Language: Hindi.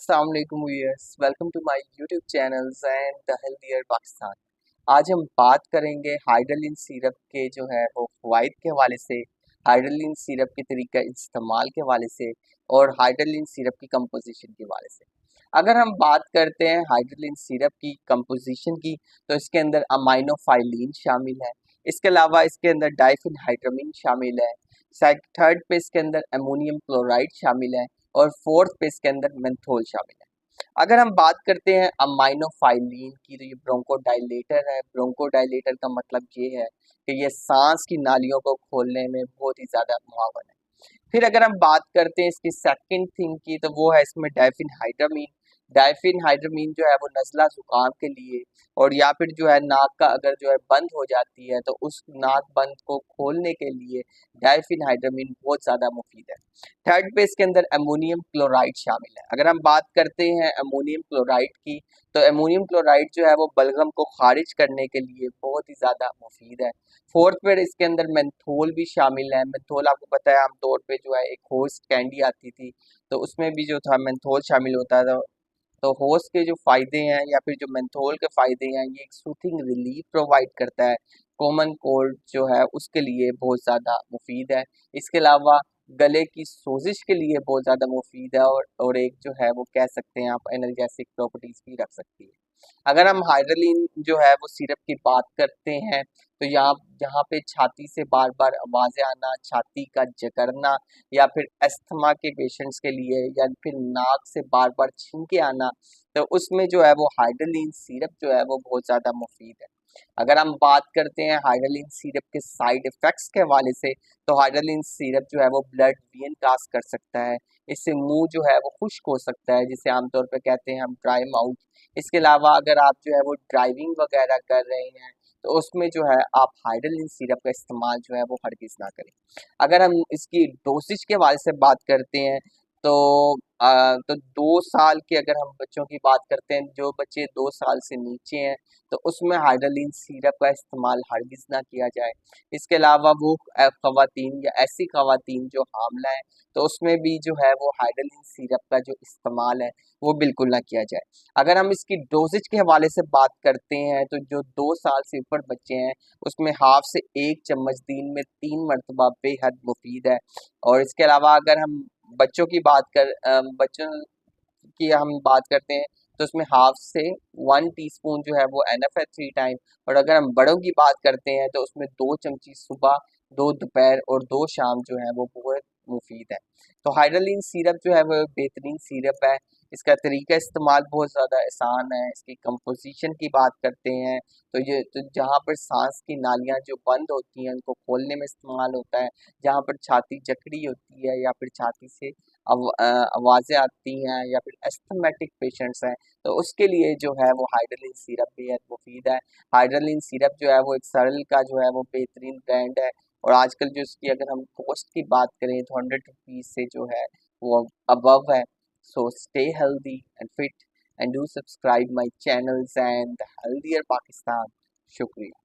अस्सलाम वालेकुम viewers, welcome to my YouTube channels and the healthier Pakistan. आज हम बात करेंगे हाइड्रोलिन सिरप के जो है वो फ़वाइद के हवाले से, हाइड्रोलिन सिरप के तरीका इस्तेमाल के हवाले से और हाइड्रोलिन सिरप की कंपोजिशन के हवाले से। अगर हम बात करते हैं हाइड्रोलिन सिरप की कंपोजिशन की, तो इसके अंदर अमाइनोफाइलिन शामिल है। इसके अलावा इसके अंदर डाइफिनहाइड्रामीन शामिल है। थर्ड पे इसके अंदर अमोनियम क्लोराइड शामिल है और फोर्थ पे इसके अंदर मेंथोल शामिल है। अगर हम बात करते हैं अमाइनोफाइलिन की, तो ये ब्रोंकोडाइलेटर है। ब्रोंकोडाइलेटर का मतलब ये है कि ये सांस की नालियों को खोलने में बहुत ही ज्यादा मुआवन है। फिर अगर हम बात करते हैं इसकी सेकंड थिंग की, तो वो है इसमें डाइफिनहाइड्रामीन। डाइफिनहाइड्रामीन जो है वो नज़ला जुकाम के लिए और या फिर जो है नाक का अगर जो है बंद हो जाती है तो उस नाक बंद को खोलने के लिए डाइफिनहाइड्रामीन बहुत ज़्यादा मुफीद है। थर्ड पे इसके अंदर अमोनियम क्लोराइड शामिल है। अगर हम बात करते हैं अमोनियम क्लोराइड की, तो अमोनियम क्लोराइड जो है वो बलगम को खारिज करने के लिए बहुत ही ज़्यादा मुफीद है। फोर्थ पे इसके अंदर मेंथोल भी शामिल है। मेंथोल आपको पता है आमतौर पे जो है एक होस्ट कैंडी आती थी, तो उसमें भी जो था मेंथोल शामिल होता था। तो होस्ट के जो फ़ायदे हैं या फिर जो मेंथोल के फ़ायदे हैं, ये एक सूथिंग रिलीफ प्रोवाइड करता है। कॉमन कोल्ड जो है उसके लिए बहुत ज़्यादा मुफीद है। इसके अलावा गले की सोजिश के लिए बहुत ज़्यादा मुफीद है और एक जो है वो कह सकते हैं आप एनर्जेटिक प्रॉपर्टीज़ भी रख सकती है। अगर हम हाइड्रोलिन जो है वो सिरप की बात करते हैं, तो यहाँ जहाँ पे छाती से बार बार आवाज़ें आना, छाती का जकड़ना या फिर अस्थमा के पेशेंट्स के लिए या फिर नाक से बार बार छींके आना, तो उसमें जो है वो हाइड्रोलिन सिरप जो है वो बहुत ज़्यादा मुफीद है। अगर हम बात करते हैं हाइड्रोलिन सिरप के साइड इफ़ेक्ट्स के हवाले से, तो हाइड्रोलिन सिरप जो है वो ब्लड वेन कास्ट कर सकता है। इससे मुँह जो है वो खुश्क हो सकता है, जिसे आमतौर पे कहते हैं हम ड्राई माउथ। इसके अलावा अगर आप जो है वो ड्राइविंग वगैरह कर रहे हैं, तो उसमें जो है आप हाइड्रोलिन सिरप का इस्तेमाल जो है वो हरगिज़ ना करें। अगर हम इसकी डोसेज के हवाले से बात करते हैं, तो 2 साल के अगर हम बच्चों की बात करते हैं, जो बच्चे 2 साल से नीचे हैं, तो उसमें हाइड्रोलिन सिरप का इस्तेमाल हरगिज़ ना किया जाए। इसके अलावा वो ख़वातीन या ऐसी ख़वातीन जो हामिला हैं, तो उसमें भी जो है वो हाइड्रोलिन सिरप का जो इस्तेमाल है, वो बिल्कुल ना किया जाए। अगर हम इसकी डोसेज के हवाले से बात करते हैं, तो जो 2 साल से ऊपर बच्चे हैं, उसमें हाफ से 1 चम्मच दिन में 3 मरतबा बेहद मुफीद है। और इसके अलावा अगर हम बच्चों की हम बात करते हैं, तो उसमें हाफ से 1 टीस्पून जो है वो एनफ है 3 टाइम। और अगर हम बड़ों की बात करते हैं, तो उसमें 2 चमची सुबह, 2 दोपहर और 2 शाम जो है वो बहुत मुफीद है। तो हाइड्रोलिन सिरप जो है वो बेहतरीन सिरप है। इसका तरीका इस्तेमाल बहुत ज़्यादा आसान है। इसकी कंपोजिशन की बात करते हैं, तो जहाँ पर सांस की नालियाँ जो बंद होती हैं उनको खोलने में इस्तेमाल होता है। जहाँ पर छाती जकड़ी होती है या फिर छाती से आवाज़ें आती हैं या फिर एस्थमेटिक पेशेंट्स हैं, तो उसके लिए जो है वो हाइड्रोलिन सिरप बेहद मुफीद है। हाइड्रोलिन सिरप जो है वो एक सरल का जो है वो बेहतरीन ब्रांड है। और आजकल जो इसकी अगर हम कॉस्ट की बात करें, तो 100 रुपीज़ से जो है वो अबव है। So stay healthy and fit and do subscribe my channels and Healthier Pakistan. Shukriya.